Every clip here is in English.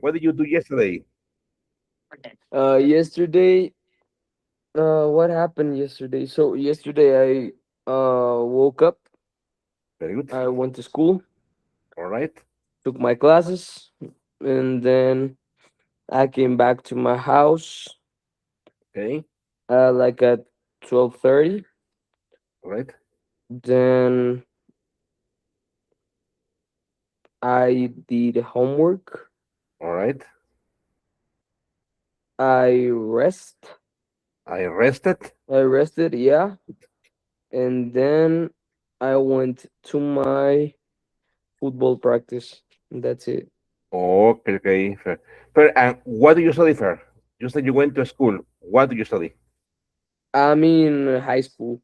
What did you do yesterday? Yesterday, what happened yesterday? So yesterday I woke up, Very good. I went to school, All right. took my classes, and then I came back to my house Okay. like at 12:30. All right. Then I did homework. All right. I rest. I rested. I rested, yeah, and then I went to my football practice. That's it. Okay, okay. Fair. Fair. And what do you study, Fair? You said you went to school. What do you study? I'm in high school.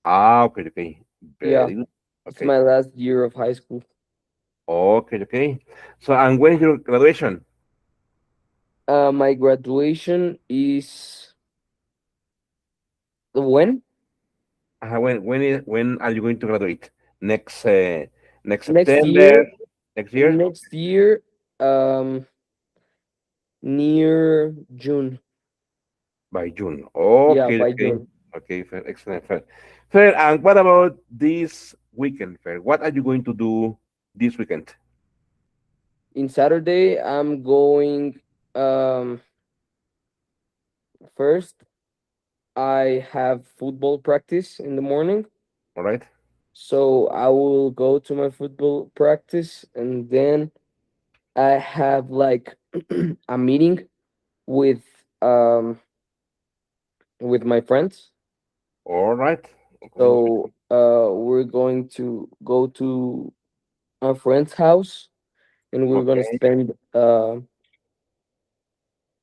Ah, okay, okay. Yeah, Very good. it's Okay. my last year of high school. Okay, okay. So, and when is your graduation? My graduation is when? When are you going to graduate? Next next Next September, year. next year? Next year, um, near June. By June. Yeah, Okay, by okay. June. Okay, fair, excellent, fair. Fair, and what about this weekend, fair? What are you going to do this weekend? In Saturday, I'm going. Um, First, I have football practice in the morning, All right? so I will go to my football practice, and then I have like a meeting with um with my friends. All right. Okay. So we're going to go to a friend's house, and we're gonna Okay. spend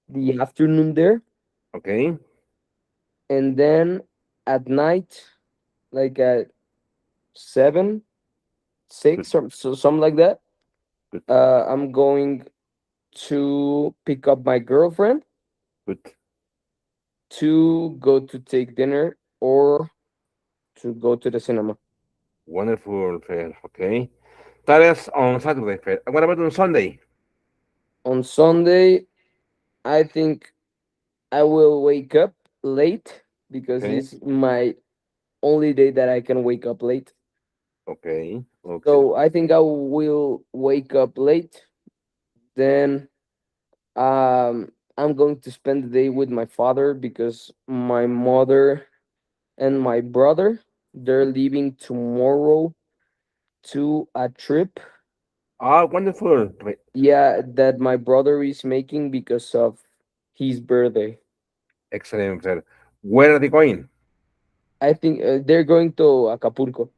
the afternoon there, Okay. and then at night, like at 7, Good. 6, or so something like that. Good. I'm going to pick up my girlfriend Good. to go to take dinner or to go to the cinema. Wonderful, fair. Okay. That is on Saturday, fair. And what about on Sunday? On Sunday, I think I will wake up late because Okay. it's my only day that I can wake up late. Okay. Okay. So I think I will wake up late. Then I'm going to spend the day with my father because my mother and my brother, they're leaving tomorrow to a trip. Ah, wonderful. Yeah, that my brother is making because of his birthday. Excellent, fair. Where are they going? I think they're going to Acapulco.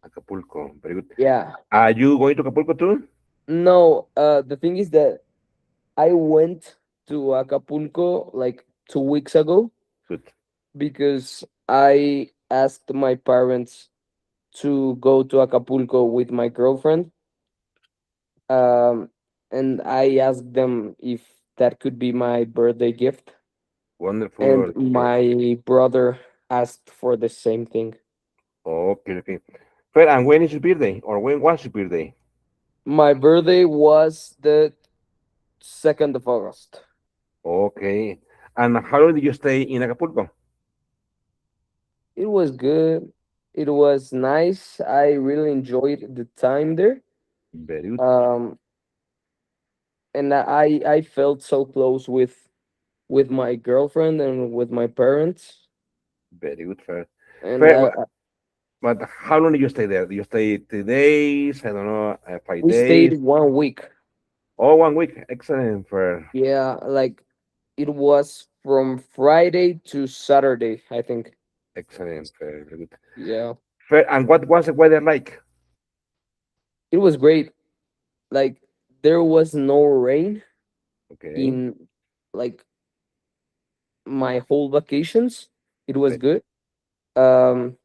Acapulco. Very good. Yeah. Are you going to Acapulco too? No, the thing is that I went to Acapulco like 2 weeks ago Good. because I asked my parents to go to Acapulco with my girlfriend. Um, and I asked them if that could be my birthday gift. And Wonderful. Okay. my brother asked for the same thing. Okay, okay. Fair. And when is your birthday? Or when was your birthday? My birthday was the 2nd of August. Okay. And how long did you stay in Acapulco? It was good. It was nice. I really enjoyed the time there. Very good. Um, and I felt so close with my girlfriend and with my parents. Very good, fair. And Fair. But how long did you stay there? Did you stay 3 days? I don't know, five we days? stayed 1 week. Oh, 1 week. Excellent, fair. Yeah, like it was from Friday to Saturday, I think. Excellent, fair. Very good. Yeah, Fair. And what was the weather like? it was great. Like there was no rain Okay. in like my whole vacations. It was good. Um,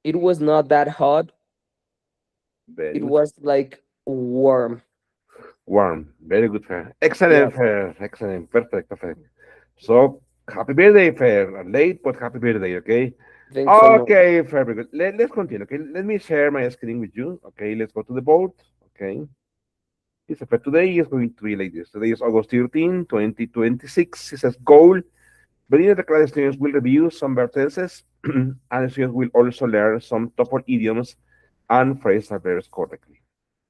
it was not that hot. Very It good. was like warm. Warm. Very good, fair. Yeah, Excellent, fair. Excellent. Perfect, perfect. So, happy birthday, fair. Late, but happy birthday, okay? thanks so much. Okay, fair, very good. Let's continue, okay? Let me share my screen with you. Okay, let's go to the board. Okay. Yes, but today is going to be like this. Today is August 13, 2026. It says goal. Beginning of the class, students will review some verb tenses, and students will also learn some TOEFL idioms and phrasal verbs correctly.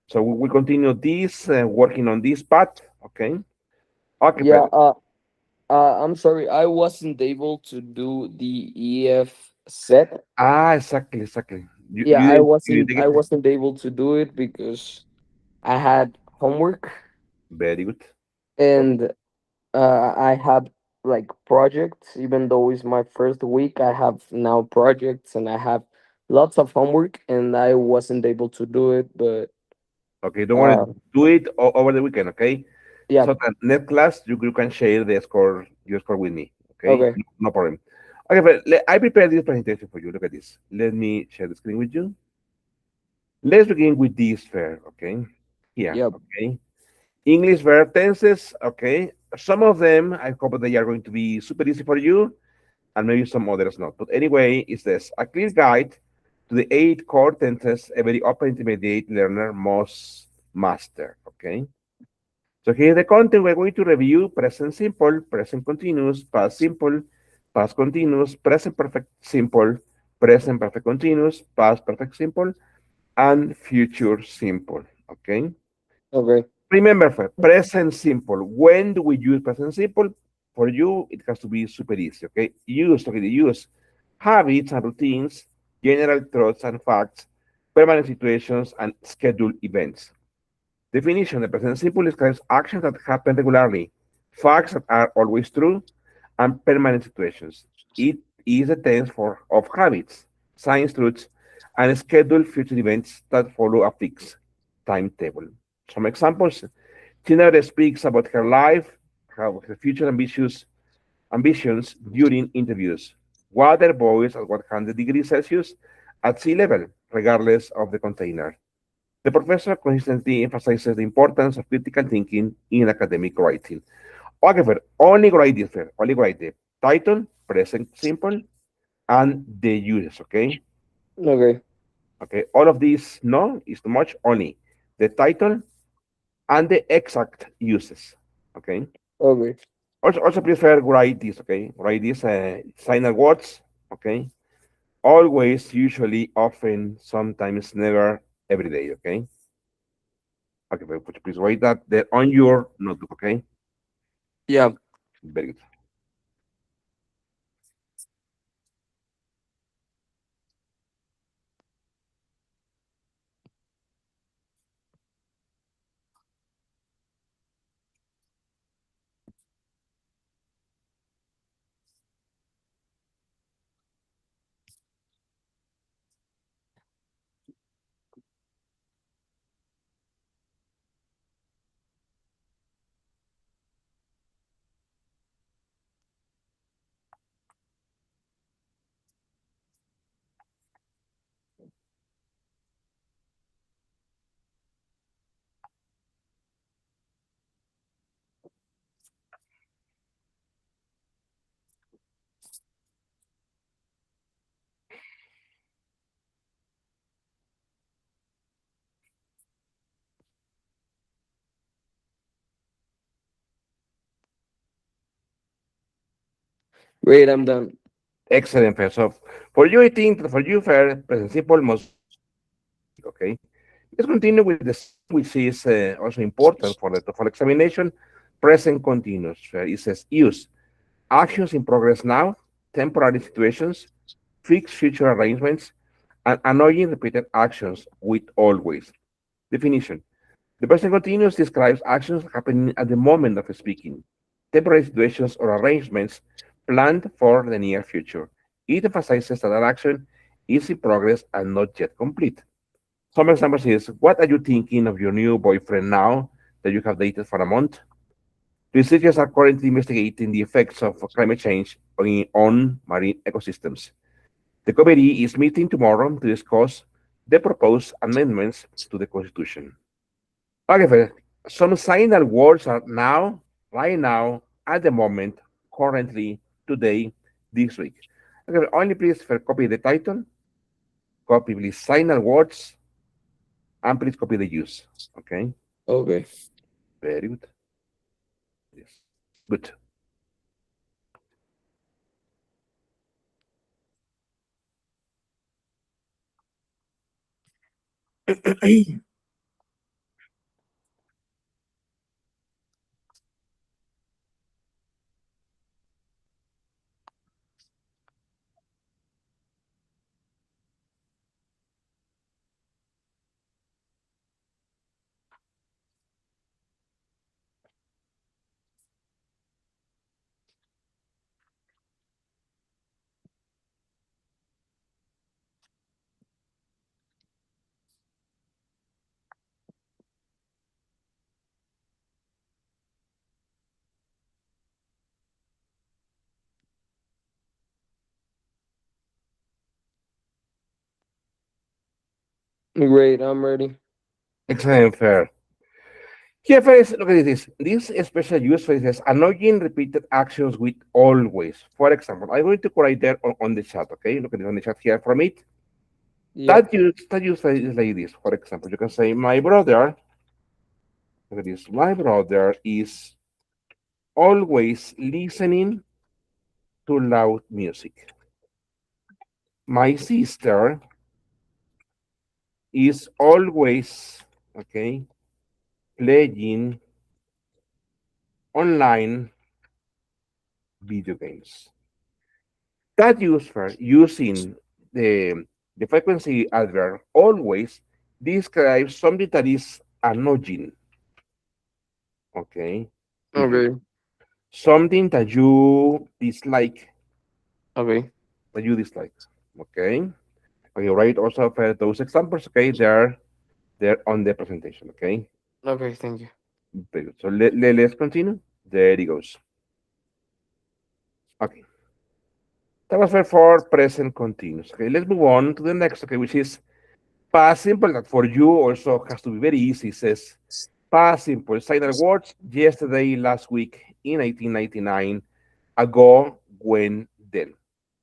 So we will continue this, working on this part. Okay. Okay, Yeah. Fred. I'm sorry, I wasn't able to do the EF set. Ah, exactly, exactly. You Yeah, you I didn't you wasn't didn't I get it? wasn't able to do it because I had homework, Very good. and I have like projects. Even though it's my first week, I have now projects and I have lots of homework, and I wasn't able to do it. But Okay, don't worry. uh, Do it over the weekend. Okay. yeah, So that next class you can share the score your score with me. Okay, okay, no problem. Okay, but I prepared this presentation for you. Look at this. Let me share the screen with you. Let's begin with this fair. Okay, here. yep, Okay, English verb tenses. Okay, some of them I hope they are going to be super easy for you, and maybe some others not. But anyway, it's this a clear guide to the 8 core tenses every upper intermediate learner must master. Okay. So here's the content we're going to review: present simple, present continuous, past simple, past continuous, present perfect simple, present perfect continuous, past perfect simple, and future simple. Okay. okay, Remember, for present simple, when do we use present simple? For you, it has to be super easy. Okay. Use habits and routines, general thoughts and facts, permanent situations, and scheduled events. Definition: the present simple describes actions that happen regularly, facts that are always true, and permanent situations. It is a tense of habits, science truths, and scheduled future events that follow a fixed timetable. Some examples: Tina speaks about her life, her future ambitions during interviews. Water boils at 100 degrees Celsius at sea level, regardless of the container. The professor consistently emphasizes the importance of critical thinking in academic writing. Okay, Fer, only write this, Fer, only write the title, present simple, and the uses, okay? okay, Okay, all of these, no, is too much, only the title and the exact uses, okay? okay. Also please, Fer, write this, okay? Write this, sign words, okay? Always, usually, often, sometimes, never, every day, okay? Okay, Fer, please write that there on your notebook, okay? Yeah. Very good. Great, I'm done. Excellent, Fer. So for you, I think that for you, Fer, present simple must be basic, okay? Let's continue with the second one, which is also important for the TOEFL examination. Present continuous. Fer. It says use actions in progress now, temporary situations, fixed future arrangements, and annoying repeated actions with always. Definition: the present continuous describes actions happening at the moment of speaking, temporary situations or arrangements planned for the near future. It emphasizes that an action is in progress and not yet complete. Some examples is: what are you thinking of your new boyfriend now that you have dated for a month? Researchers are currently investigating the effects of climate change on marine ecosystems. The committee is meeting tomorrow to discuss the proposed amendments to the Constitution. However, some signal words are now, right now, at the moment, currently, today, this week. Okay, only please copy the title, copy please signal words, and please copy the use. Okay. Okay. Very good. Yes. Good. Great, I'm ready. Excellent, fair. Here, first, look at this. This special use phrases annoying repeated actions with always. For example, I'm going to write there on the chat, okay? Look at it on the chat here from it. Yep. That use is like this. For example, you can say, my brother, look at this, my brother is always listening to loud music. My sister is always, okay, playing online video games. That user using the frequency adverb always describes something that is annoying, okay, to you. Okay. Something that you dislike, Okay. that you dislike, okay? Okay, right, also for those examples, okay, they're on the presentation, okay? Okay, thank you. Very good. So let's continue. There it goes. Okay, that was for present continuous. Okay, let's move on to the next, okay, which is past simple. That for you also has to be very easy. It says past simple. Final words yesterday, last week, in 1999, ago, when, then.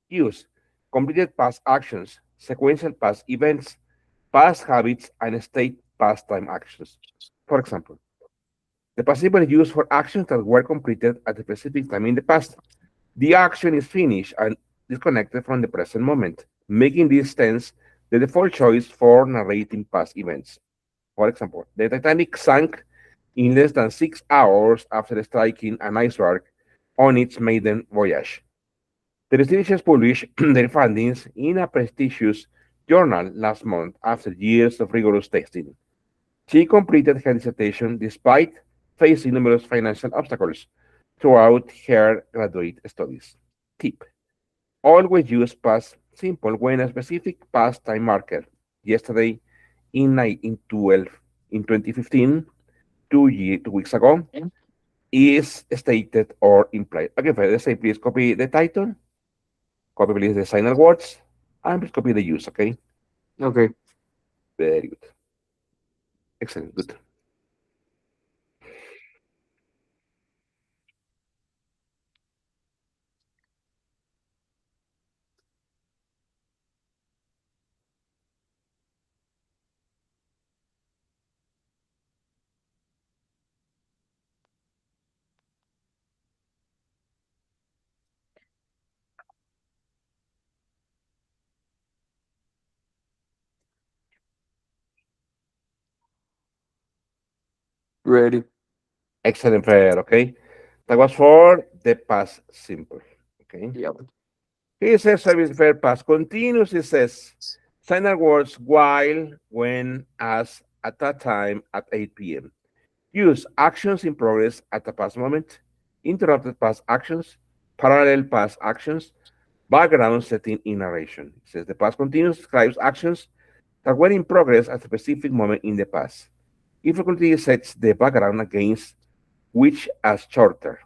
Use completed past actions, sequential past events, past habits, and state past time actions. For example, the participle is used for actions that were completed at a specific time in the past. The action is finished and disconnected from the present moment, making this tense the default choice for narrating past events. For example, the Titanic sank in less than 6 hours after striking an iceberg on its maiden voyage. The researchers published their findings in a prestigious journal last month after years of rigorous testing. She completed her dissertation despite facing numerous financial obstacles throughout her graduate studies. Tip: always use past simple when a specific past time marker, yesterday, in 2015, 2 weeks ago, is stated or implied. Okay, let's say please copy the title, copy please the final words, and please copy the use, okay? Okay. Very good. Excellent, good. Ready. Excellent, Fred, okay? That was for the past simple, okay? Yep. He says service verb past continuous. It says final words while, when, as, at that time, at 8 p.m. Use actions in progress at the past moment, interrupted past actions, parallel past actions, background setting in narration. It says the past continuous describes actions that were in progress at a specific moment in the past. It frequently sets the background against which a shorter,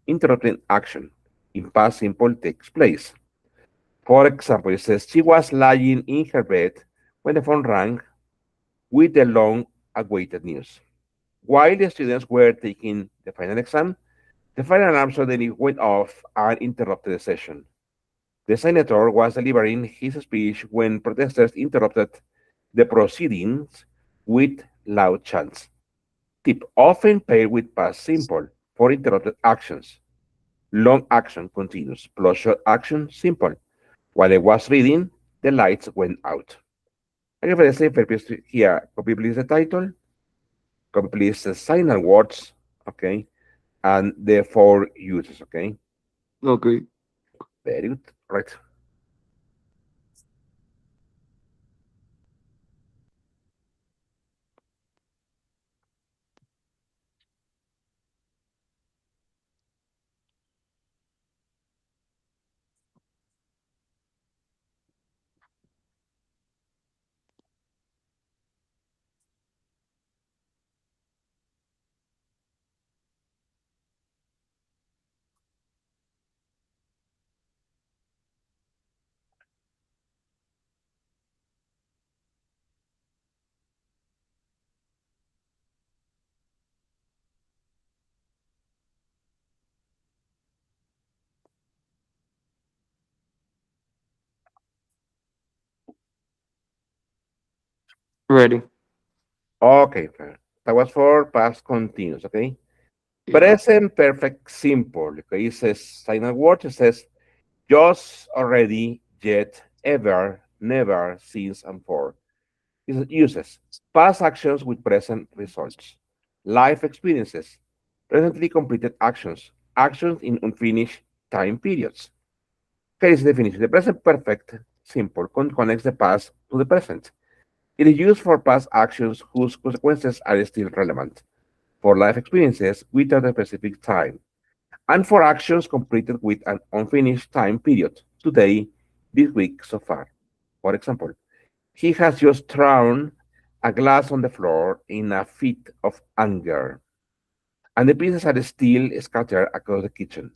interrupting action in past simple takes place. For example, it says she was lying in her bed when the phone rang with the long awaited news. While the students were taking the final exam, the fire alarm suddenly went off and interrupted the session. The senator was delivering his speech when protesters interrupted the proceedings with loud chants. Tip, often paired with past simple for interrupted actions. Long action continuous plus short action simple. While I was reading, the lights went out. I give a same purpose here. Copy please the title, copy please the signal words, okay, and the four uses, okay. Okay. Very good. Right. Ready. Okay, fair. That was for past continuous, okay. Yeah. Present perfect simple. Okay, it says signal word. It says just, already, yet, ever, never, since, and for. It uses past actions with present results, life experiences, presently completed actions, actions in unfinished time periods. Okay, this definition. The present perfect simple connects the past to the present. It is used for past actions whose consequences are still relevant, for life experiences without a specific time, and for actions completed with an unfinished time period, today, this week, so far. For example, he has just thrown a glass on the floor in a fit of anger, and the pieces are still scattered across the kitchen.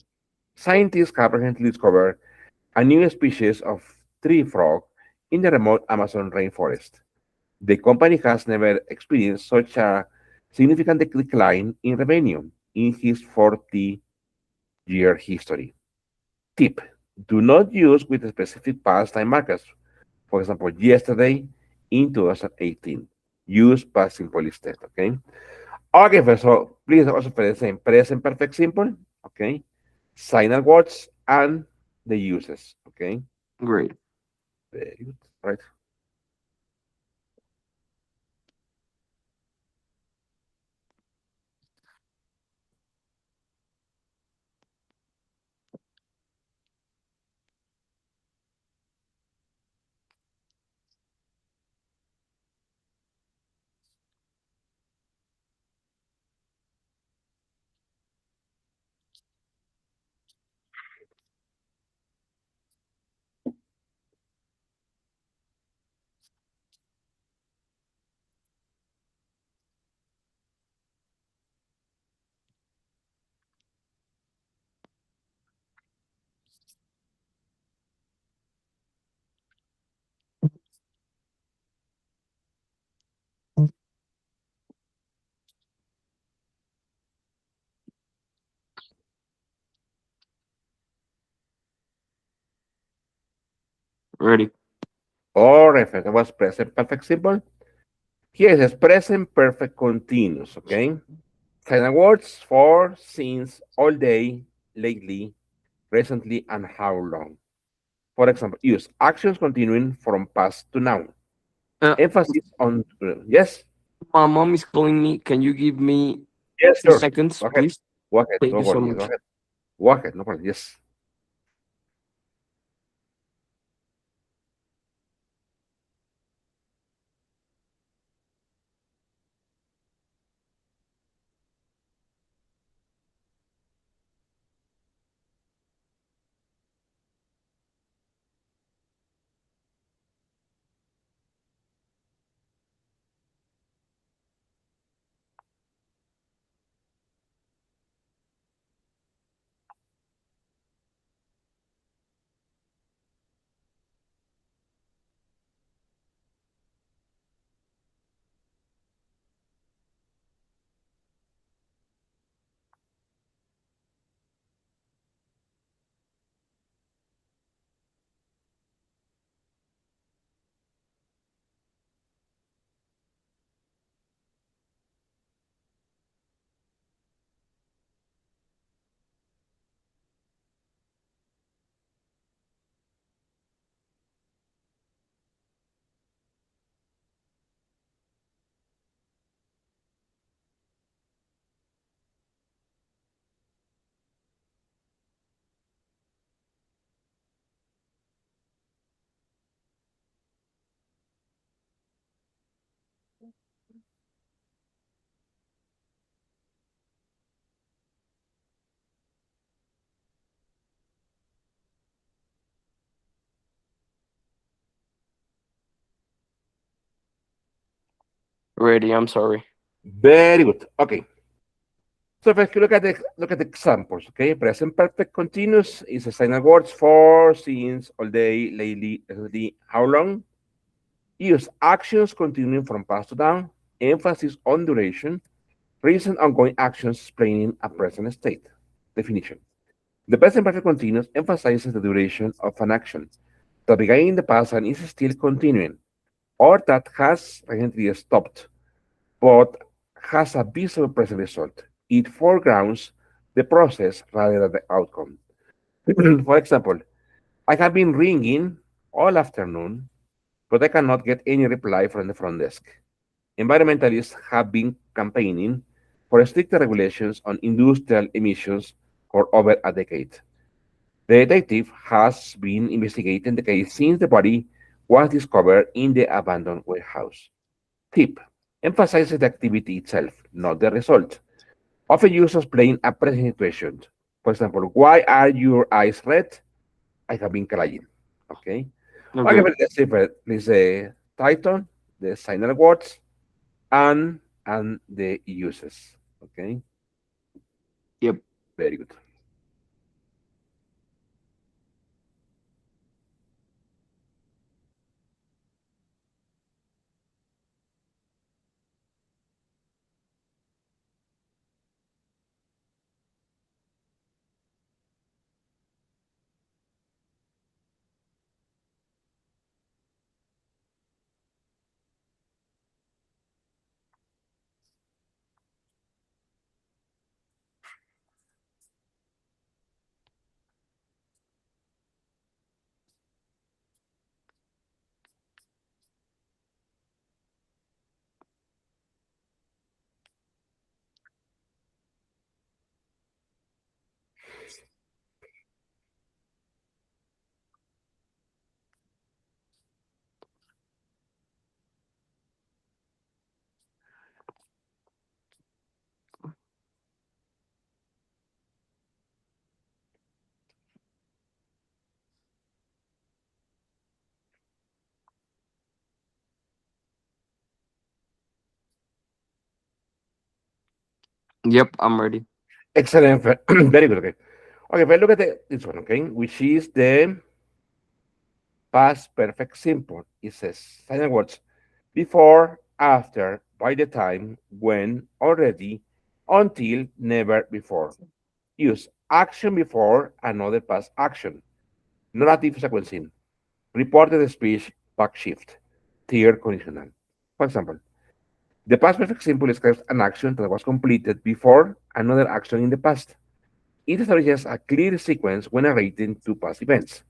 Scientists have recently discovered a new species of tree frog in the remote Amazon rainforest. The company has never experienced such a significant decline in revenue in his 40-year history. Tip, do not use with specific past time markers. For example, yesterday in 2018. Use past simple instead, okay? Okay, so please also present perfect simple, okay? Signal words and the uses, okay? Great. Very good, right? Ready. Or if it was present perfect simple, here it says present perfect continuous, okay? Signal words for, since, all day, lately, recently, and how long. For example, use actions continuing from past to now. Uh, Emphasis on, yes, my mom is calling me. Can you give me yes, two sure. seconds, Go ahead. please? Go ahead. Thank No you so problem. Go much. ahead. Go ahead. No problem. Yes. Ready, I'm sorry. Very good. Okay. So if you look at the examples, okay, present perfect continuous is assigned words for, since, all day, lately, recently, how long. Use actions continuing from past to down, emphasis on duration, recent ongoing actions explaining a present state. Definition. The present perfect continuous emphasizes the duration of an action that began in the past and is still continuing, or that has recently stopped, but has a visible present result. It foregrounds the process rather than the outcome. For example, I have been ringing all afternoon, but I cannot get any reply from the front desk. Environmentalists have been campaigning for stricter regulations on industrial emissions for over a decade. The detective has been investigating the case since the body was discovered in the abandoned warehouse. Tip: emphasizes the activity itself, not the result. Often used to explain a present situation. For example, why are your eyes red? I have been crying. Okay. Okay, Okay. but let's see, please, the title, the signer words, and the uses. Okay, Yep. very good. Yep, I'm ready. Excellent. Very good. Okay. Okay, but look at this one, okay, which is the past perfect simple. It says signer words before, after, by the time, when, already, until, never before. Use action before another past action. Narrative sequencing. Reported speech, back shift. Tier conditional. For example, the past perfect simple describes an action that was completed before another action in the past. It establishes a clear sequence when narrating two past events.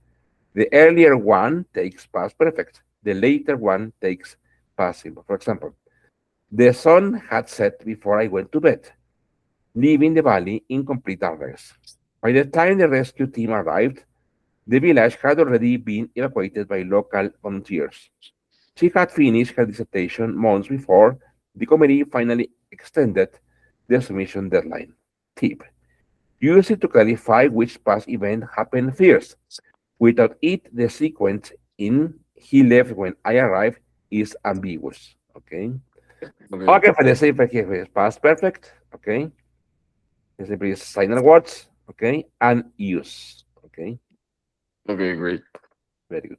The earlier one takes past perfect. The later one takes past simple. For example, the sun had set before I went to bed, leaving the valley in complete darkness. By the time the rescue team arrived, the village had already been evacuated by local volunteers. She had finished her dissertation months before the committee finally extended the submission deadline. Tip: use it to clarify which past event happened first. Without it, the sequence in he left when I arrived is ambiguous. Okay. Okay. Okay, for the same here is past perfect. Okay. The simply is signer words. Okay. And use. Okay. Okay, great. Very good.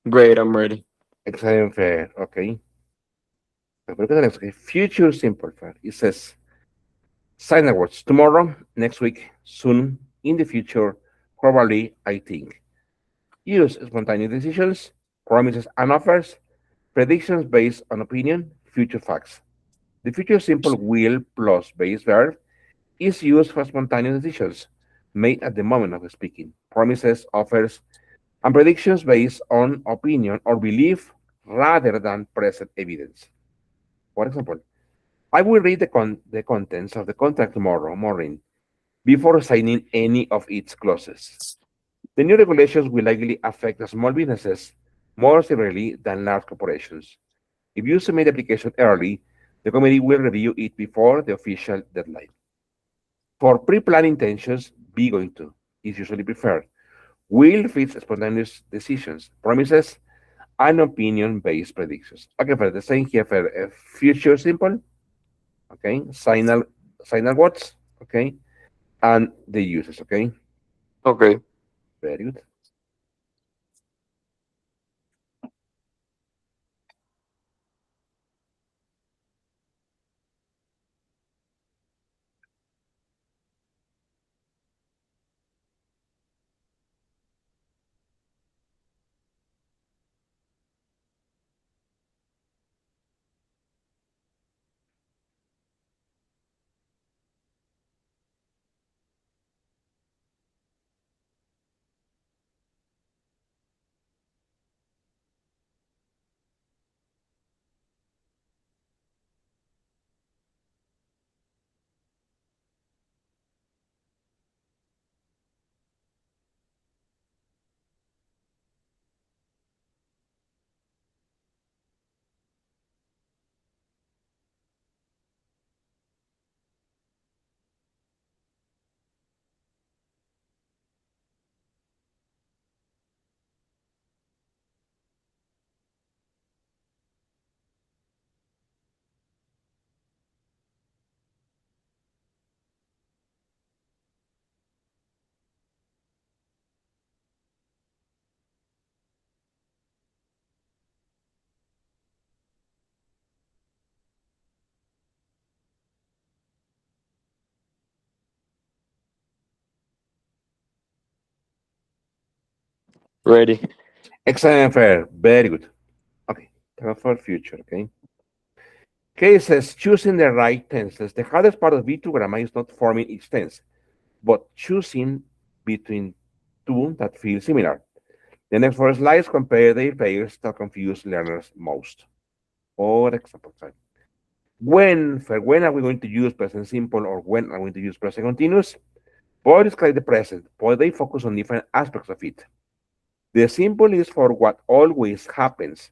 Great, I'm ready. Excellent, fair. Okay. But look at the next. Okay. Future simple, fair. It says sign words tomorrow, next week, soon, in the future, probably, I think. Use spontaneous decisions, promises and offers, predictions based on opinion, future facts. The future simple will plus base verb is used for spontaneous decisions made at the moment of speaking, promises, offers, and predictions based on opinion or belief rather than present evidence. For example, I will read the contents of the contract tomorrow morning before signing any of its clauses. The new regulations will likely affect the small businesses more severely than large corporations. If you submit the application early, the committee will review it before the official deadline. For pre-planned intentions, be going to is usually preferred. Will fits spontaneous decisions, promises, and opinion-based predictions. Okay, for the same here for future simple, okay, signal words, okay, and the uses, okay. Okay, Very good. ready. Excellent, fair. Very good. Okay, time for future, okay. Okay, says choosing the right tenses. The hardest part of B2 grammar is not forming each tense, but choosing between two that feel similar. The next four slides compare their pairs that confuse learners most. For example, sorry. When are we going to use present simple or when are we going to use present continuous? Both describe the present, but they focus on different aspects of it. The simple is for what always happens.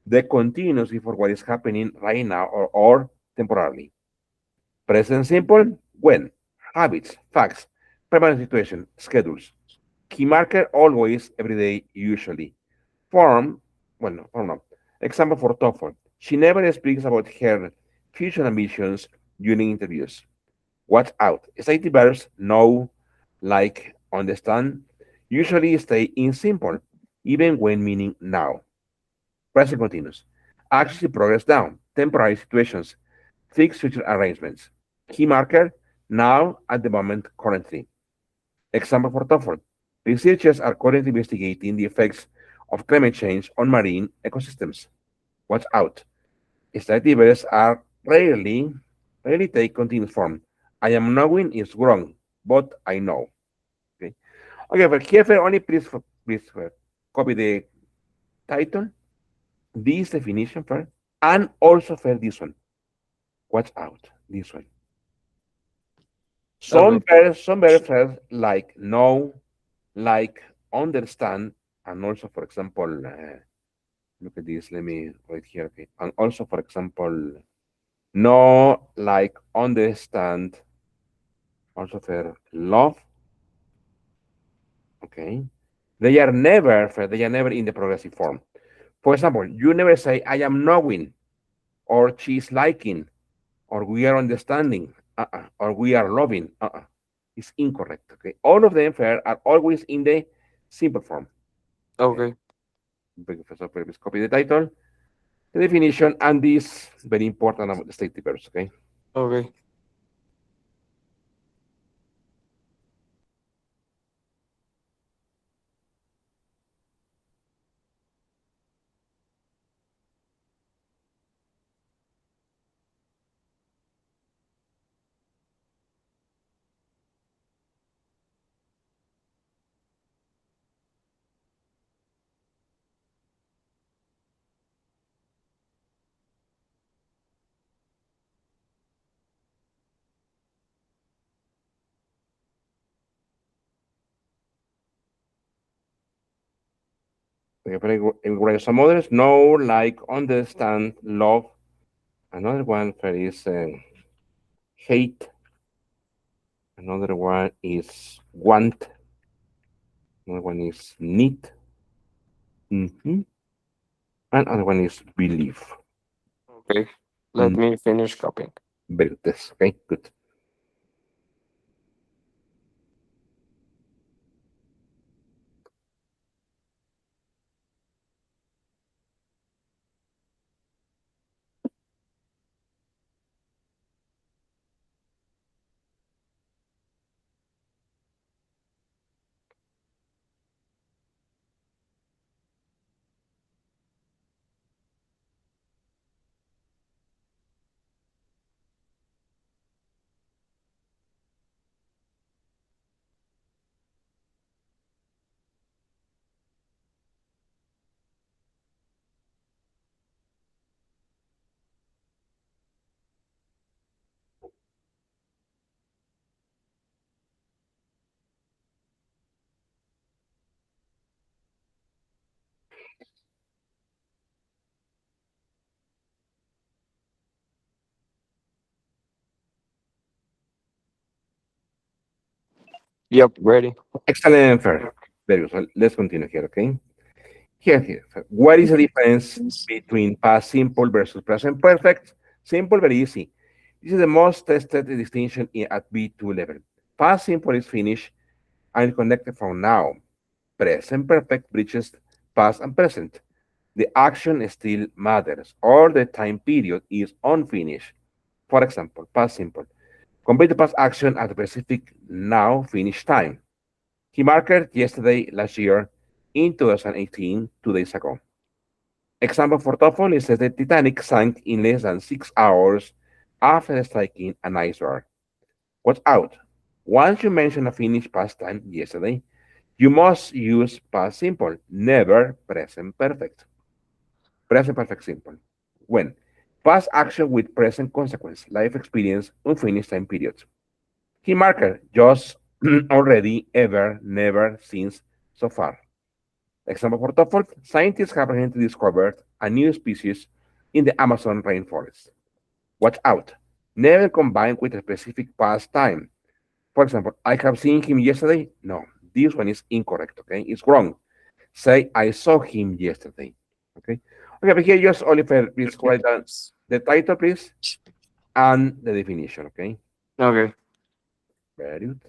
The continuous is for what is happening right now or temporarily. Present simple, when, habits, facts, permanent situation, schedules. Key marker, always, every day, usually. Form, well, no, form no. Example for TOEFL. She never speaks about her future ambitions during interviews. Watch out. Stative verbs, know, like, understand, usually stay in simple, even when meaning now. Present continuous. Actions in progress down. Temporary situations. Fixed future arrangements. Key marker, now, at the moment, currently. Example for TOEFL. Researchers are currently investigating the effects of climate change on marine ecosystems. Watch out. Stative verbs are rarely take continuous form. I am knowing is wrong, but I know. Okay. Okay, but here, only please copy the title, this definition first, and also for this one. Watch out, this one. Okay, Some verbs have like know, like understand, and also, for example, look at this. Let me write here. Okay, and also, for example, know, like, understand, also for love. Okay, they are never in the progressive form. For example, you never say I am knowing, or she's liking, or we are understanding, or we are loving. It's incorrect. Okay, all of them are always in the simple form. Okay, okay, So please copy the title, the definition, and this very important about the state verbs. Okay. Okay. Okay, some others know, like, understand, love. Another one is hate. Another one is want. Another one is need. Mhm. And another one is believe. Okay. Let Mm, me finish copying. very good. Yes, okay, good. Yep, ready. Excellent, fair. Very good. So let's continue here, okay? Here. What is the difference between past simple versus present perfect? Simple, very easy. This is the most tested distinction at B2 level. Past simple is finished and connected from now. Present perfect bridges past and present. The action still matters, or the time period is unfinished. For example, past simple. Complete the past action at a specific now finish time. He marked yesterday, last year, in 2018, 2 days ago. Example for TOEFL is that the Titanic sank in less than 6 hours after striking an iceberg. What's out? Once you mention a finished past time yesterday, you must use past simple, never present perfect. Present perfect simple. When? Past action with present consequence, life experience, unfinished time period. Key marker, just, already, ever, never, since, so far. Example for TOEFL, scientists have recently discovered a new species in the Amazon rainforest. Watch out. Never combine with a specific past time. For example, I have seen him yesterday. No, this one is incorrect, okay? It's wrong. Say, I saw him yesterday, okay? Okay, but here just, Oliver, please write down the title, please, and the definition, okay? Okay. Very good.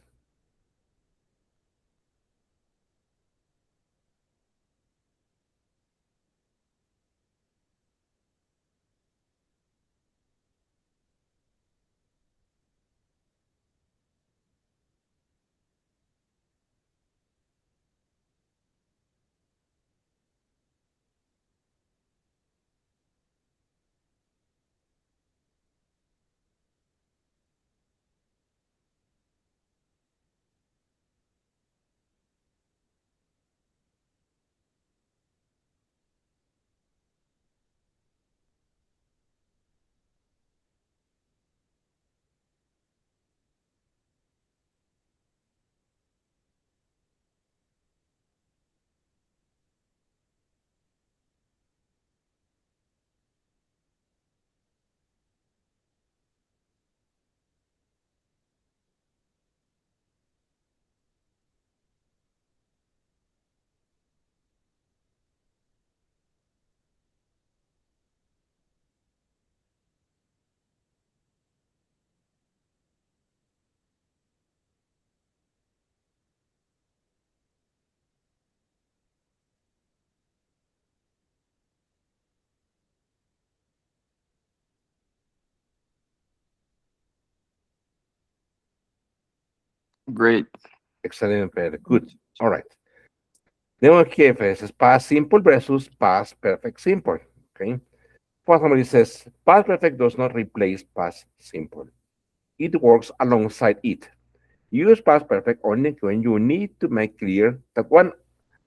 Great. Excellent, very good. All right. Then okay, this is past simple versus past perfect simple. Okay. For example, it says past perfect does not replace past simple. It works alongside it. Use past perfect only when you need to make clear that one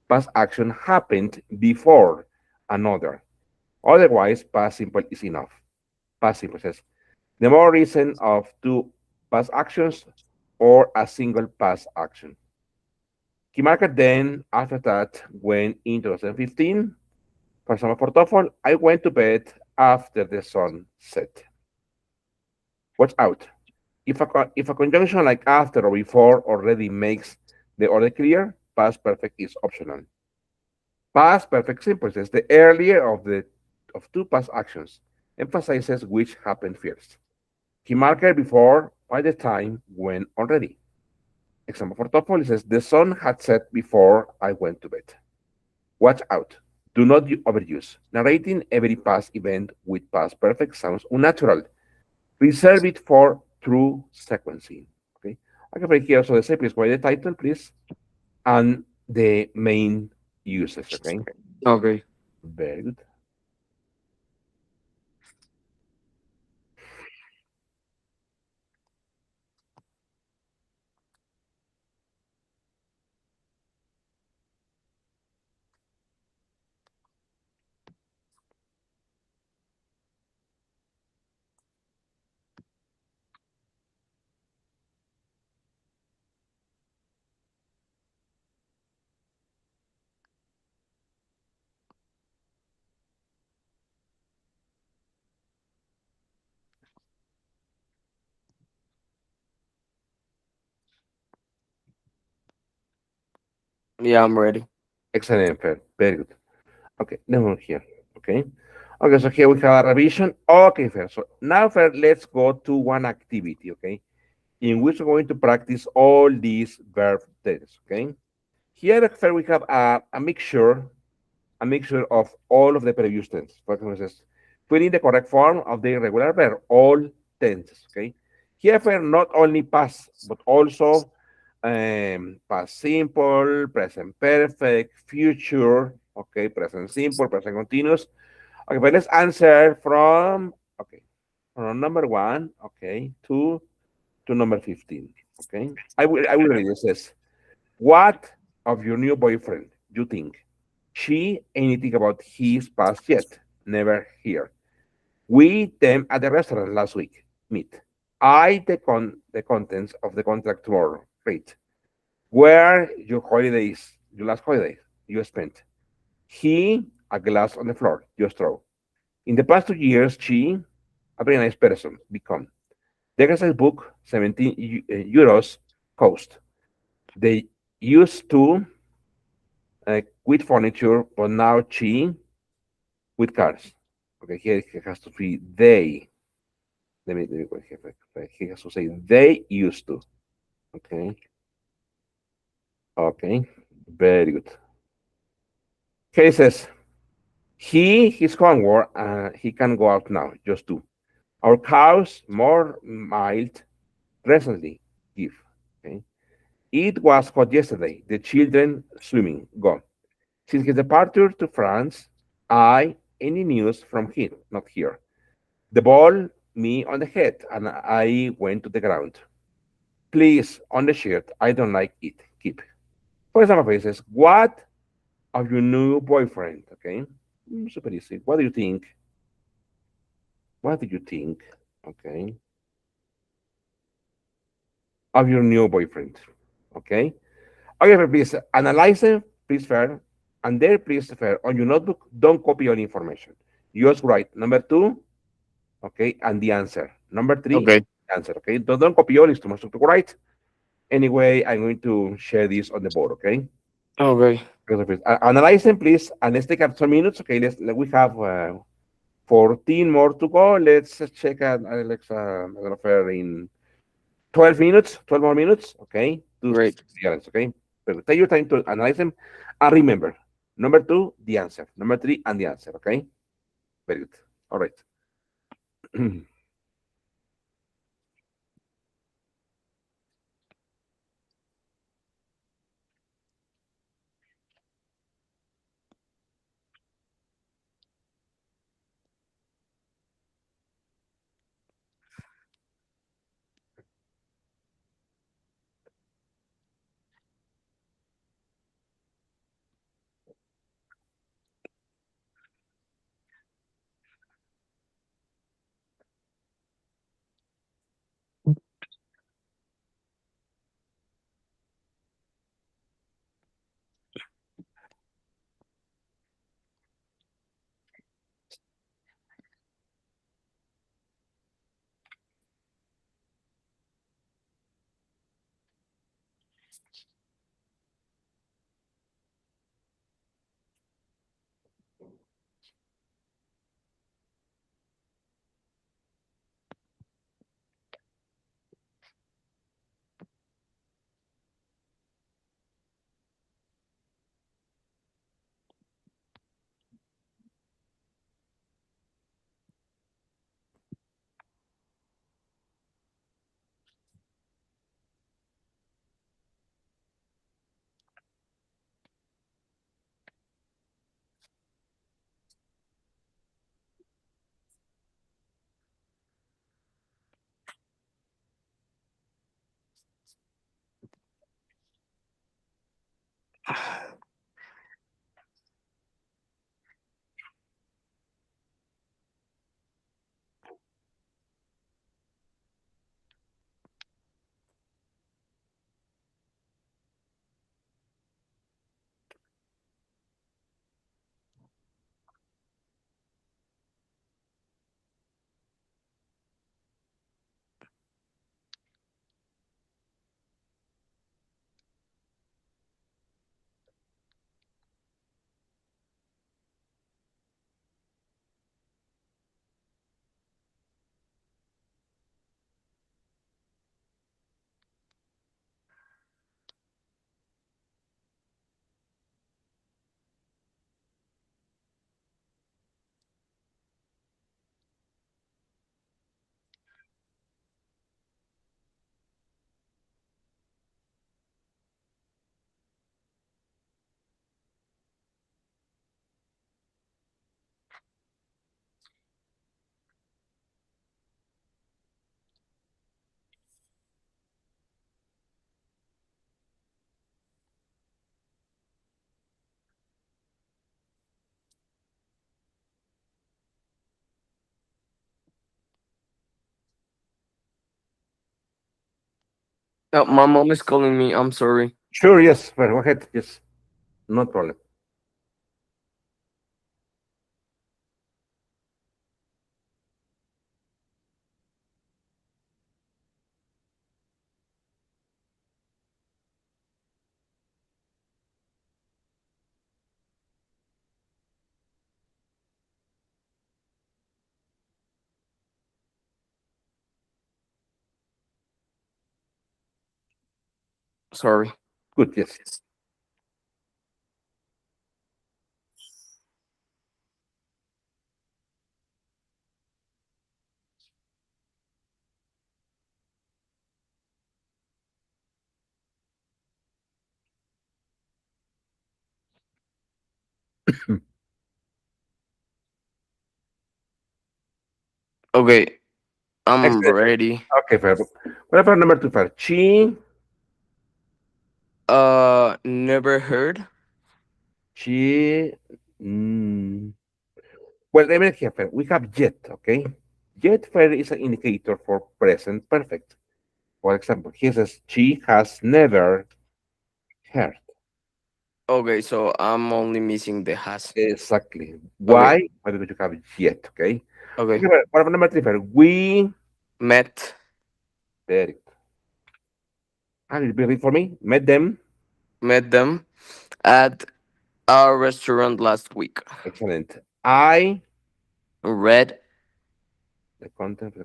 past action happened before another. Otherwise, past simple is enough. Past simple says the more recent of two past actions or a single past action. Kimarka then, after that, went in 2015. For example, for TOEFL, I went to bed after the sun set. Watch out. If a conjunction like after or before already makes the order clear, past perfect is optional. Past perfect simple says the earlier of two past actions emphasizes which happened first. Key marker before by the time when already. Example for TOEFL it says the sun had set before I went to bed. Watch out. Do not overuse. Narrating every past event with past perfect sounds unnatural. Reserve it for true sequencing. Okay. I can break here also the same. Please write the title, please, and the main uses. Okay. Okay. Very good. Yeah, I'm ready. Excellent. Very good. Okay. Then we're here. Okay. Okay. So here we have a revision. Okay, fair. So now, fair, let's go to one activity. Okay. In which we're going to practice all these verb tenses. Okay. Here, fair, we have a mixture of all of the previous tenses. For example, it says, fill in the correct form of the irregular verb, all tenses, okay? Here, for not only past, but also past simple, present perfect, future, okay, present simple, present continuous. Okay, but let's answer from number one, okay, to number 15, okay? I will read it. It says, what of your new boyfriend you think? She anything about his past yet? Never hear. We them at the restaurant last week. Meet. I the contents of the contract tomorrow. Great. Where your holidays, your last holiday you spent? He a glass on the floor. Just throw. In the past 2 years, she a very nice person become. The exercise book 17 euros cost. They used to with furniture, but now she with cars. Okay, here it has to be they. Let me go here. He has to say they used to. Okay, okay, very good. Here it says his homework. He can go out now. Just do. Our cows more mild recently give. Okay, it was hot yesterday. The children swimming. Go. Since his departure to France, I any news from him? Not here. The ball me on the head, and I went to the ground. Please, on the shirt, I don't like it. Keep. For example, it says, what of your new boyfriend? Okay. Super easy. What do you think? What do you think? Okay. Of your new boyfriend. Okay. Okay, please analyze them, please fair, and there, please fair, on your notebook, don't copy all information. Just write number two, okay, and the answer. Number three, Okay. answer, okay? Don't copy all, it's too much to write. Anyway, I'm going to share this on the board, okay? Okay. Analyze them, please, and let's take up some minutes. Okay, we have 14 more to go. Let's check out Alex in 12 minutes, 12 more minutes. Okay, to Great. the okay? But take your time to analyze them and remember number two, the answer, number three, and the answer. Okay, very good. All right. My mom is calling me. I'm sorry. Sure, yes, well, go ahead. Yes, no problem. Sorry. Good, yes. Okay, I'm Excellent. ready. Okay, fair. What about number two, fair? Never heard. Chi. mm, Well, let me here, fair. We have yet, okay? Yet, fair is an indicator for present perfect. For example, he says, she has never heard. Okay, so I'm only missing the has. Exactly. Okay, Why? Why because you have yet, okay? okay. Okay, what about number three, fair? We, Met very good. And it read for me, met them. met them at our restaurant last week. Excellent. I, Read the contact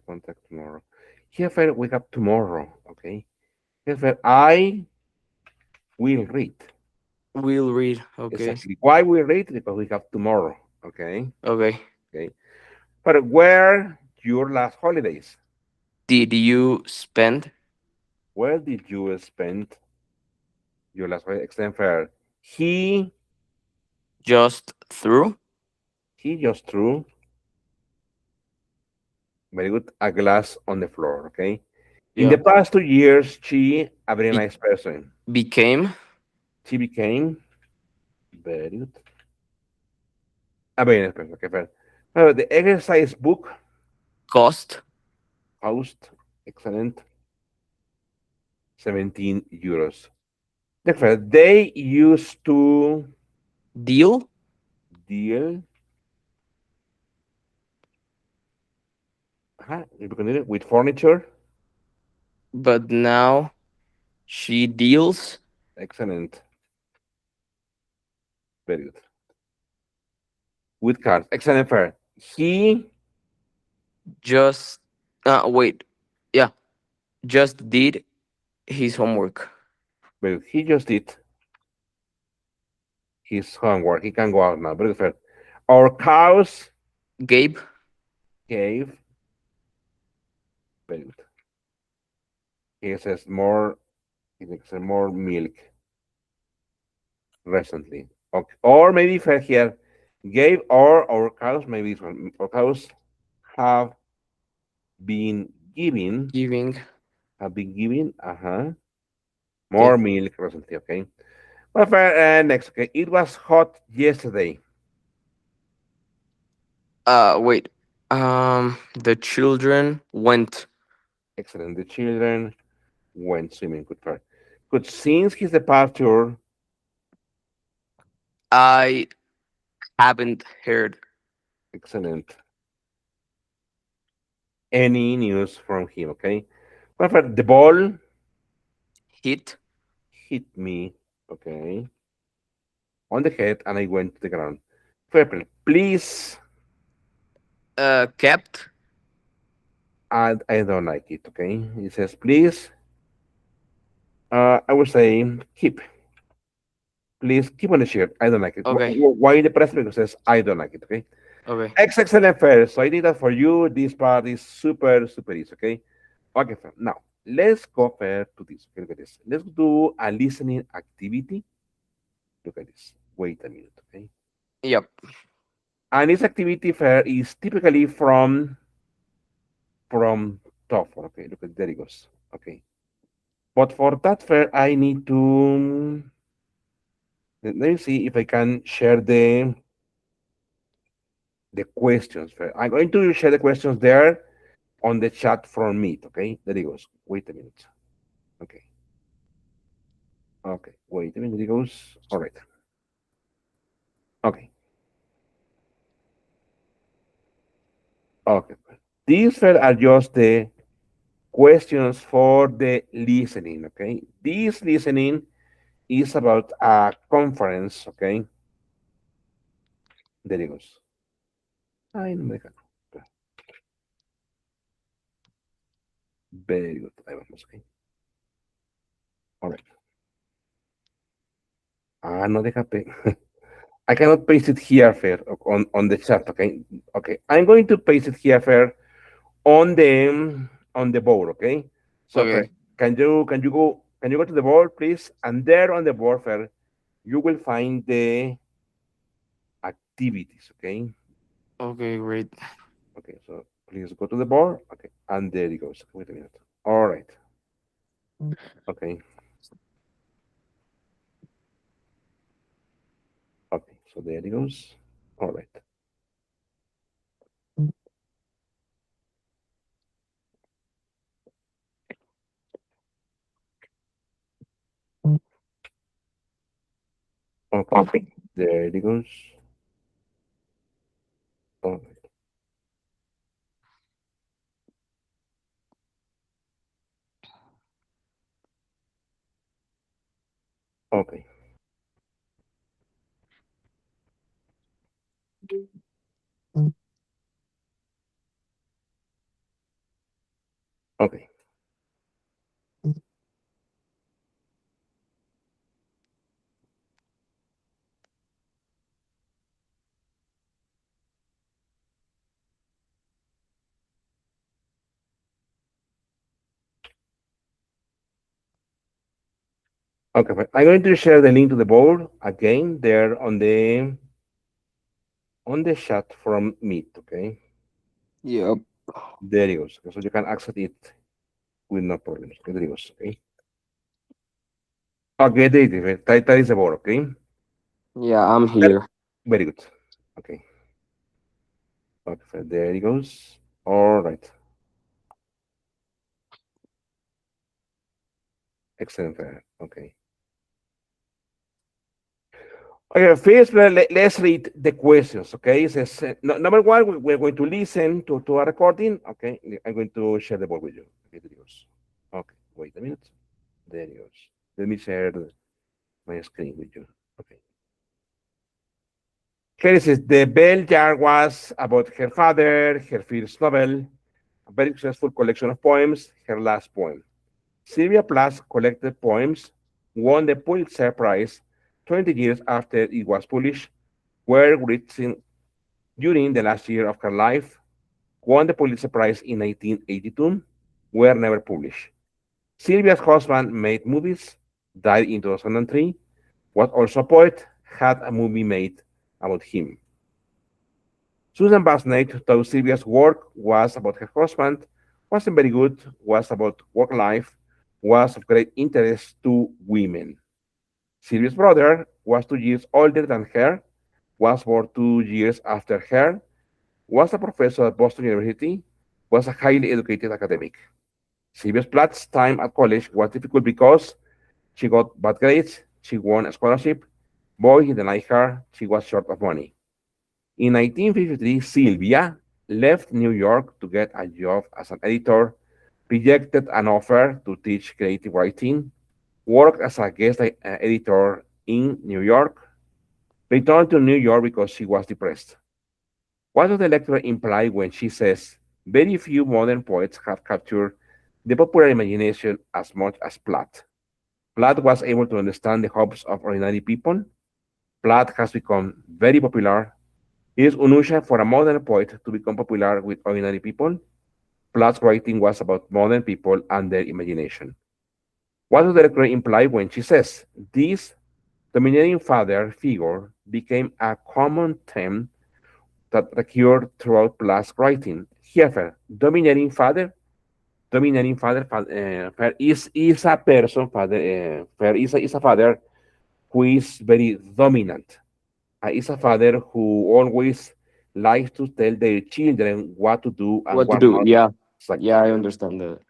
tomorrow. Here, fair, we have tomorrow, okay? Here, fair, I will read. will read. Okay. Exactly. Why we read? Because we have tomorrow, okay? Okay. Okay. But where your last holidays? Did you spend Where did you spend your last holiday? Extend fair. He just through? he just threw very good a glass on the floor. Okay. In the Yeah. past 2 years, she a very Be- nice person. became She became very good. A very nice person. Okay, fair. The exercise book cost cost excellent 17 euros. Fair. They used to deal, deal you can do it with furniture. but now she deals Excellent. Very good. With cards. Excellent fair. He just wait. Yeah, just did his homework. well, he just did his homework. He can go out now. Very good fair. Our cows Gabe gave very good. He says more he says more milk recently. Okay. Or maybe fair here gave or our cows, maybe it's one our cows have been giving giving more okay. milk recently, okay? Well, fair, next, okay. It was hot yesterday. Wait. The children went. Excellent. The children went swimming. Good fair. Good. Since his departure, I haven't heard. excellent. Any news from him, okay? Well, fair, the ball Hit. hit me, okay, on the head and I went to the ground. Fair play. Please, Kept. I don't like it, okay? He says, please, I would say, please keep on the shirt. I don't like it. Okay. Why the press? Because it says, I don't like it, okay? Okay. Excellent, fair. So I did that for you. This part is super, super easy, okay? Okay, fair. Now, let's go fair to this. Okay, look at this. Let's do a listening activity. Look at this. Wait a minute, okay? Yep. And this activity fair is typically from TOEFL. Okay, look at there it goes. Okay. But for that fair, I need to let me see if I can share the questions fair. I'm going to share the questions there on the chat from Meet. Okay, there it goes. Wait a minute. Okay. Okay, wait a minute, it goes. All right. Okay, okay. These are just the questions for the listening, okay? This listening is about a conference, okay? There it goes. Ay, no me deja. Very good. Ahí vamos, okay. All right. Ah, no deja. I cannot paste it here, Fer, on the chat, okay? Okay, I'm going to paste it here, Fer, on the board, okay? So, Fer, Okay. can you go to the board, please? And there on the board, Fer, you will find the activities, okay? Okay, great. Okay, so please go to the board. Okay, and there it goes. Wait a minute. All right. Okay. Okay. So there it goes. All right. Okay. Okay. There it goes. All right. Okay. Okay. Okay. Fine. I'm going to share the link to the board again there on the chat from Meet. Okay. Yep. There it goes. Okay, so you can access it with no problems. Okay. There it goes. Okay. Okay. There it is. That is the board. Okay. Yeah, I'm Very, here. very good. Okay. Okay. So there it goes. All right. Excellent. Okay. Okay, first let's read the questions. Okay, it says number one, we're going to listen to a recording. Okay, I'm going to share the board with you. Okay, there it goes. Okay, wait a minute. There it goes. Let me share my screen with you. Okay. Here it says the bell jar was about her father, her first novel, a very successful collection of poems, her last poem. Sylvia Plath's collected poems won the Pulitzer Prize 20 years after it was published, were written during the last year of her life, won the Pulitzer Prize in 1982, were never published. Sylvia's husband made movies, died in 2003, was also a poet, had a movie made about him. Susan Basnett thought Sylvia's work was about her husband, wasn't very good, was about work life, was of great interest to women. Sylvia's brother was 2 years older than her, was born 2 years after her, was a professor at Boston University, was a highly educated academic. Sylvia Plath's time at college was difficult because she got bad grades, she won a scholarship, boys didn't like her, she was short of money. In 1953, Sylvia left New York to get a job as an editor, rejected an offer to teach creative writing, worked as a guest editor in New York, returned to New York because she was depressed. What does the lecturer imply when she says very few modern poets have captured the popular imagination as much as Platt? Platt was able to understand the hopes of ordinary people. Platt has become very popular. It is unusual for a modern poet to become popular with ordinary people. Platt's writing was about modern people and their imagination. What does the lecturer imply when she says this dominating father figure became a common theme that recurred throughout Platt's writing? Here, dominating father, is a person, is a father who is very dominant. Is a father who always likes to tell their children what to do and What to what do? not. Yeah. Exactly. Yeah, I understand that.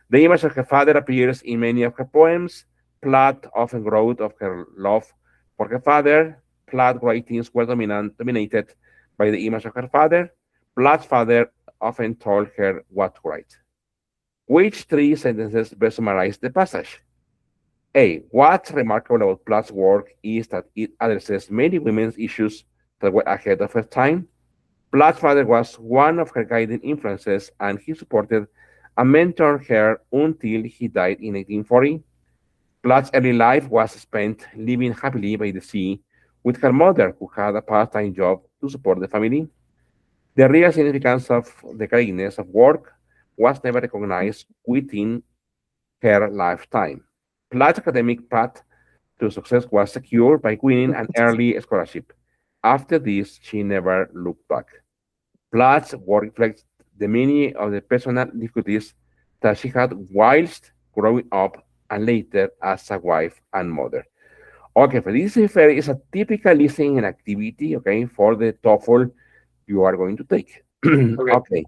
The image of her father appears in many of her poems. Plath often wrote of her love for her father. Plath's writings were dominated by the image of her father. Plath's father often told her what to write. Which three sentences best summarize the passage? A. What's remarkable about Plath's work is that it addresses many women's issues that were ahead of her time. Plath's father was one of her guiding influences, and he supported and mentored her until he died in 1840. Plath's early life was spent living happily by the sea with her mother, who had a part-time job to support the family. The real significance of the greatness of work was never recognized within her lifetime. Plath's academic path to success was secured by winning an early scholarship. After this, she never looked back. Plath's work reflects the many of the personal difficulties that she had whilst growing up and later as a wife and mother. Okay, for this is a typical listening activity, okay, for the TOEFL you are going to take. Okay. Okay.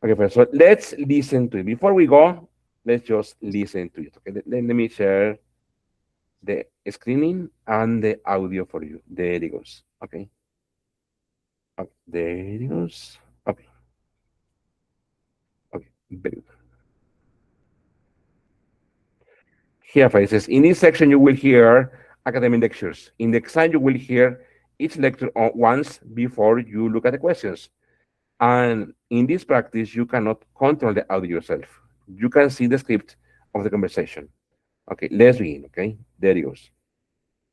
Okay, first, so let's listen to it. Before we go, let's just listen to it. Okay, let me share the screening and the audio for you. There it goes. Okay. Okay, there it goes. Okay. Okay. Very good. Here, for instance, in this section, you will hear academic lectures. In the exam, you will hear each lecture once before you look at the questions. And in this practice, you cannot control the audio yourself. You can see the script of the conversation. Okay, let's begin, okay? There it goes.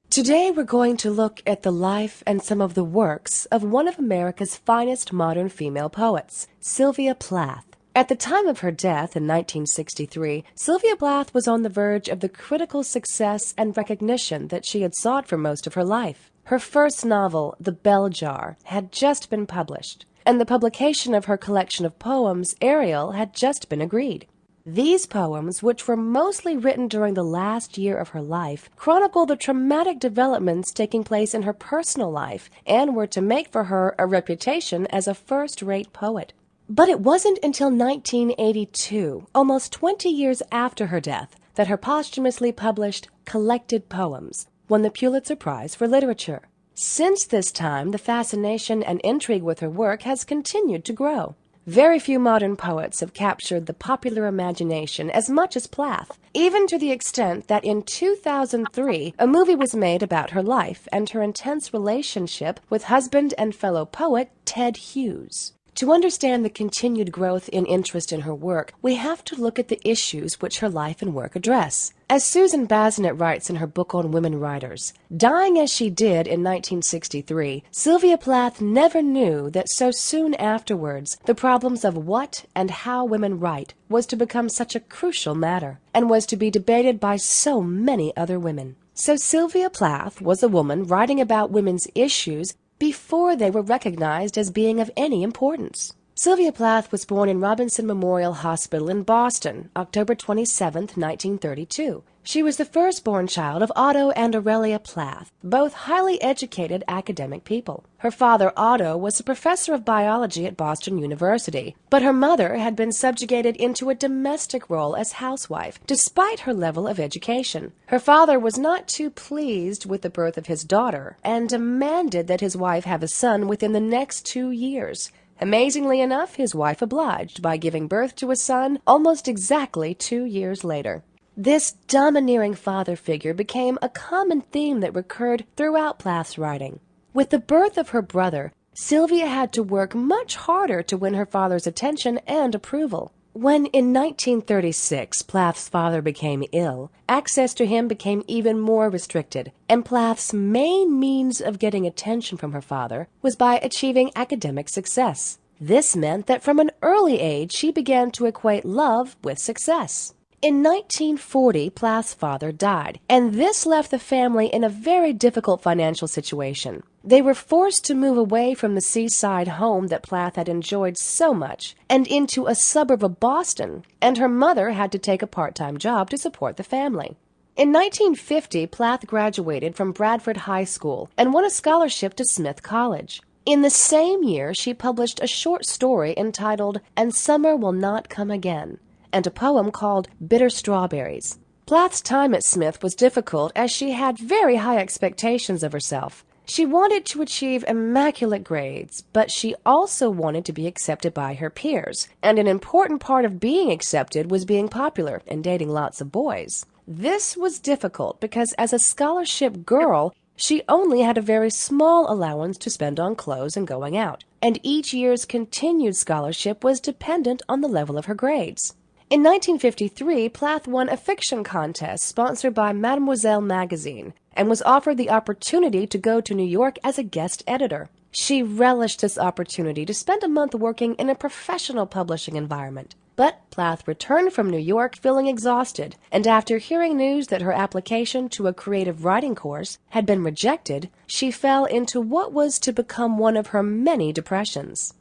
Today we're going to look at the life and some of the works of one of America's finest modern female poets, Sylvia Plath. At the time of her death in 1963, Sylvia Plath was on the verge of the critical success and recognition that she had sought for most of her life. Her first novel, The Bell Jar, had just been published, and the publication of her collection of poems, Ariel, had just been agreed. These poems, which were mostly written during the last year of her life, chronicle the traumatic developments taking place in her personal life and were to make for her a reputation as a first-rate poet. But it wasn't until 1982, almost 20 years after her death, that her posthumously published Collected Poems won the Pulitzer Prize for Literature. Since this time, the fascination and intrigue with her work has continued to grow. Very few modern poets have captured the popular imagination as much as Plath, even to the extent that in 2003, a movie was made about her life and her intense relationship with husband and fellow poet Ted Hughes. To understand the continued growth in interest in her work, we have to look at the issues which her life and work address. As Susan Bassnett writes in her book on women writers, dying as she did in 1963, Sylvia Plath never knew that so soon afterwards the problems of what and how women write was to become such a crucial matter, and was to be debated by so many other women. So Sylvia Plath was a woman writing about women's issues before they were recognized as being of any importance. Sylvia Plath was born in Robinson Memorial Hospital in Boston, October 27, 1932. She was the firstborn child of Otto and Aurelia Plath, both highly educated academic people. Her father, Otto, was a professor of biology at Boston University, but her mother had been subjugated into a domestic role as housewife, despite her level of education. Her father was not too pleased with the birth of his daughter, and demanded that his wife have a son within the next 2 years. Amazingly enough, his wife obliged by giving birth to a son almost exactly 2 years later. This domineering father figure became a common theme that recurred throughout Plath's writing. With the birth of her brother, Sylvia had to work much harder to win her father's attention and approval. When in 1936 Plath's father became ill, access to him became even more restricted, and Plath's main means of getting attention from her father was by achieving academic success. This meant that from an early age she began to equate love with success. In 1940, Plath's father died, and this left the family in a very difficult financial situation. They were forced to move away from the seaside home that Plath had enjoyed so much and into a suburb of Boston, and her mother had to take a part-time job to support the family. In 1950, Plath graduated from Bradford High School and won a scholarship to Smith College. In the same year, she published a short story entitled "And Summer Will Not Come Again," and a poem called Bitter Strawberries. Plath's time at Smith was difficult as she had very high expectations of herself. She wanted to achieve immaculate grades, but she also wanted to be accepted by her peers, and an important part of being accepted was being popular and dating lots of boys. This was difficult because as a scholarship girl, she only had a very small allowance to spend on clothes and going out, and each year's continued scholarship was dependent on the level of her grades. In 1953, Plath won a fiction contest sponsored by Mademoiselle magazine and was offered the opportunity to go to New York as a guest editor. She relished this opportunity to spend a month working in a professional publishing environment. But Plath returned from New York feeling exhausted, and after hearing news that her application to a creative writing course had been rejected, she fell into what was to become one of her many depressions.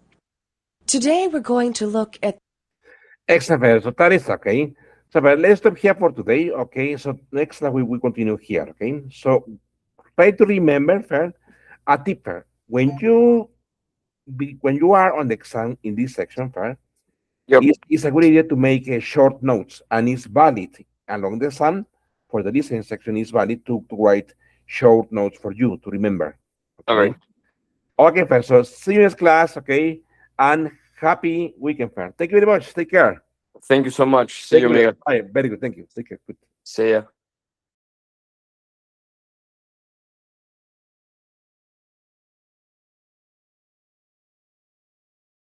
Today we're going to look at Excellent. So that is okay. So but let's stop here for today. Okay. So next time we will continue here. Okay. So try to remember first a tip first. When you are on the exam in this section first, Yep. it's a good idea to make a short notes, and it's valid along the exam for the listening section. It's valid to write short notes for you to remember. Okay. Okay, first. So see you next class. Okay, and happy weekend, friend. Thank you very much. Take care. Thank you so much. See Thank you, Miguel. Bye. Very good. Thank you. Take care. Good. See ya.